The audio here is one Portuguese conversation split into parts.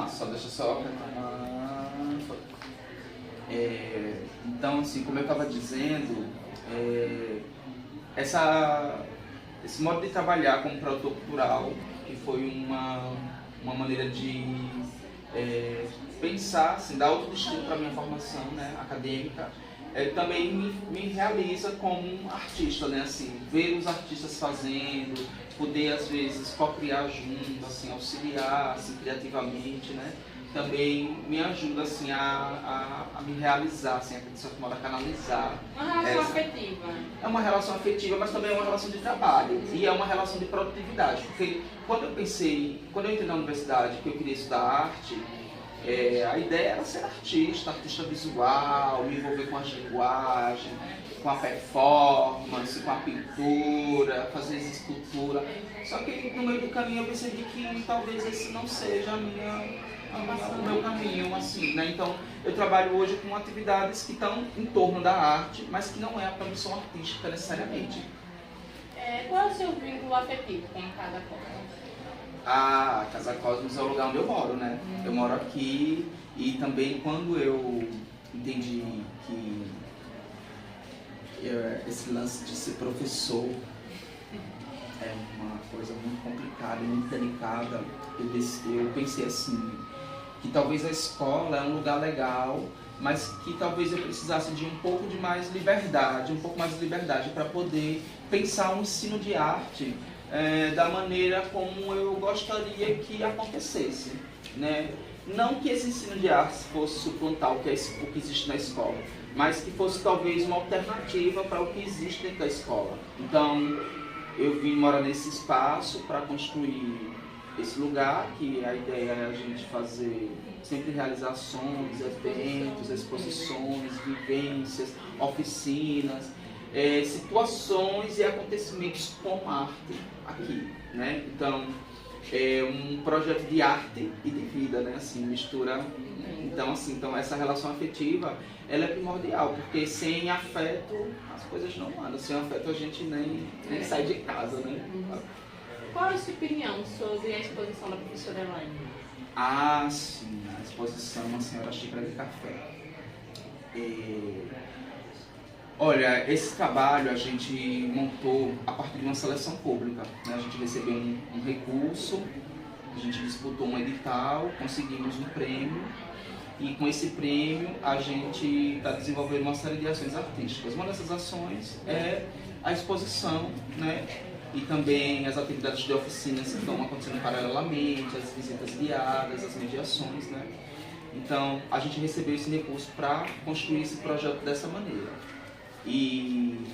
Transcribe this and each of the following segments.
só deixa eu só retomar. Então, assim, como eu estava dizendo, esse modo de trabalhar como produtor cultural, que foi uma maneira de pensar, assim, dar outro destino para a minha formação, né, acadêmica, também me realiza como um artista, né, assim, ver os artistas fazendo, poder às vezes co-criar junto, assim, auxiliar assim, criativamente, né, também me ajuda assim, a me realizar, assim, de certa forma, a canalizar. Uma relação afetiva. É uma relação afetiva, mas também é uma relação de trabalho e é uma relação de produtividade, porque quando eu entrei na universidade que eu queria estudar arte, a ideia era ser artista visual, me envolver com as linguagens, com a performance, com a pintura, fazer escultura. Só que no meio do caminho eu percebi que talvez esse não seja o meu caminho, assim, né? Então eu trabalho hoje com atividades que estão em torno da arte, mas que não é a produção artística necessariamente. Qual é o seu vínculo afetivo com a Casa Cosmos? A Casa Cosmos é o lugar onde eu moro, né? Eu moro aqui e também quando eu entendi que esse lance de ser professor é uma coisa muito complicada e muito delicada, eu pensei assim, que talvez a escola é um lugar legal, mas que talvez eu precisasse de um pouco mais de liberdade para poder pensar um ensino de arte da maneira como eu gostaria que acontecesse, né? Não que esse ensino de arte fosse suplantar o que existe na escola, mas que fosse talvez uma alternativa para o que existe dentro da escola. Então, eu vim morar nesse espaço para construir esse lugar, que a ideia é a gente fazer sempre realizações, eventos, exposições, vivências, oficinas, situações e acontecimentos com arte aqui, né? Então, é um projeto de arte e de vida, né? Assim, mistura. Então essa relação afetiva, ela é primordial, porque sem afeto as coisas não andam. Sem afeto a gente nem sai de casa, né? Qual é a sua opinião sobre a exposição da professora Elaine? Ah, sim, a exposição Uma Senhora Xícara de Café. Olha, esse trabalho a gente montou a partir de uma seleção pública, né? A gente recebeu um recurso, a gente disputou um edital, conseguimos um prêmio e com esse prêmio a gente está desenvolvendo uma série de ações artísticas. Uma dessas ações é a exposição, né? E também as atividades de oficinas que estão acontecendo paralelamente, as visitas guiadas, as mediações, né? Então a gente recebeu esse recurso para construir esse projeto dessa maneira. E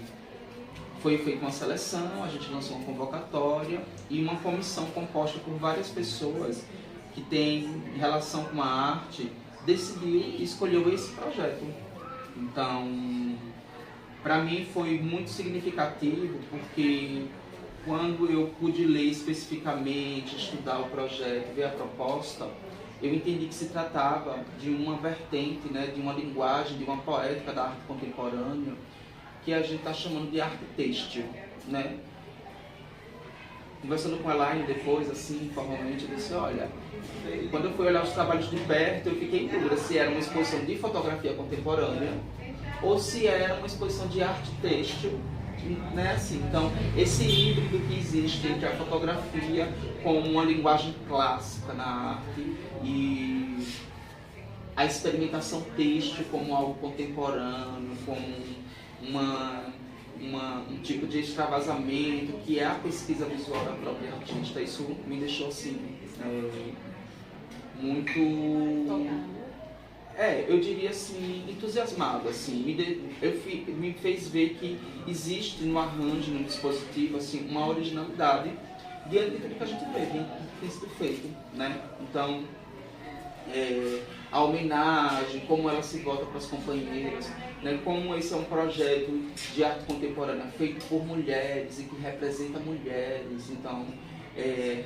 foi feita uma seleção, a gente lançou uma convocatória e uma comissão composta por várias pessoas que têm relação com a arte, decidiu e escolheu esse projeto. Então, para mim foi muito significativo, porque quando eu pude ler especificamente, estudar o projeto, ver a proposta, eu entendi que se tratava de uma vertente, né, de uma linguagem, de uma poética da arte contemporânea, que a gente está chamando de arte têxtil, né? Conversando com a Elaine depois, assim, informalmente, eu disse, olha, quando eu fui olhar os trabalhos de perto, eu fiquei em dúvida se era uma exposição de fotografia contemporânea ou se era uma exposição de arte têxtil, né? Assim, então, esse híbrido que existe entre a fotografia com uma linguagem clássica na arte e a experimentação têxtil como algo contemporâneo, como um tipo de extravasamento que é a pesquisa visual da própria artista. Isso me deixou assim muito, eu diria assim, entusiasmado, assim, me fez ver que existe no arranjo, no dispositivo, assim, uma originalidade diante de tudo que a gente vê, tem sido feito, né? Então, a homenagem, como ela se volta para as companheiras, né? Como esse é um projeto de arte contemporânea feito por mulheres e que representa mulheres, então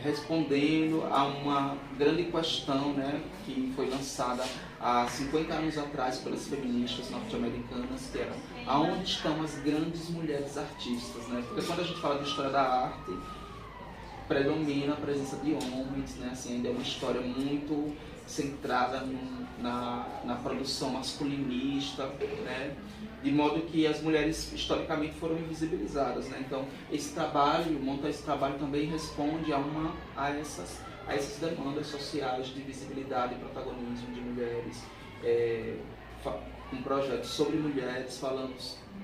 respondendo a uma grande questão, né, que foi lançada há 50 anos atrás pelas feministas norte-americanas, que era aonde estão as grandes mulheres artistas, né? Porque quando a gente fala de história da arte, predomina a presença de homens, né? Assim, ainda é uma história muito centrada na produção masculinista, né? De modo que as mulheres historicamente foram invisibilizadas, né? Então montar esse trabalho também responde a essas demandas sociais de visibilidade e protagonismo de mulheres, um projeto sobre mulheres, falando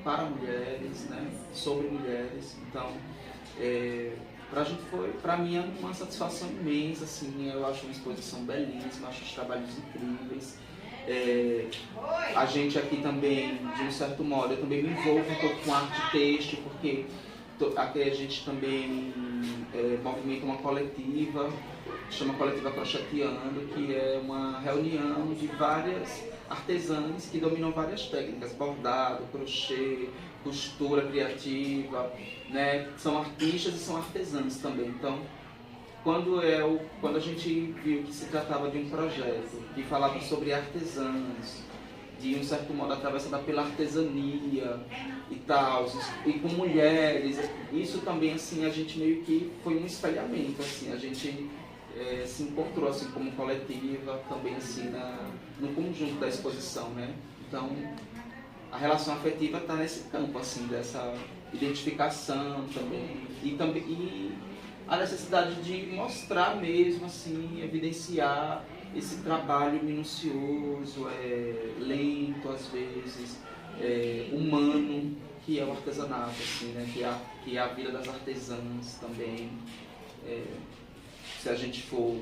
para mulheres, né? Sobre mulheres. Então, para mim é uma satisfação imensa, assim, eu acho uma exposição belíssima, acho os trabalhos incríveis. A gente aqui também, de um certo modo, eu também me envolvo um pouco com arte têxtil, porque aqui a gente também movimenta uma coletiva, chama Coletiva Crocheteando, que é uma reunião de várias artesãs que dominam várias técnicas, bordado, crochê, costura criativa, né? São artistas e são artesãs também. Então, quando a gente viu que se tratava de um projeto que falava sobre artesãs, de um certo modo atravessada pela artesania e tal, e com mulheres, isso também, assim, a gente meio que foi um espelhamento, assim, a gente se encontrou, assim, como coletiva, também, assim, no conjunto da exposição, né? Então, a relação afetiva está nesse campo, assim, dessa identificação também, e a necessidade de mostrar mesmo, assim, evidenciar esse trabalho minucioso, lento às vezes, humano, que é o artesanato, assim, né? Que é a vida das artesãs também. Se a gente for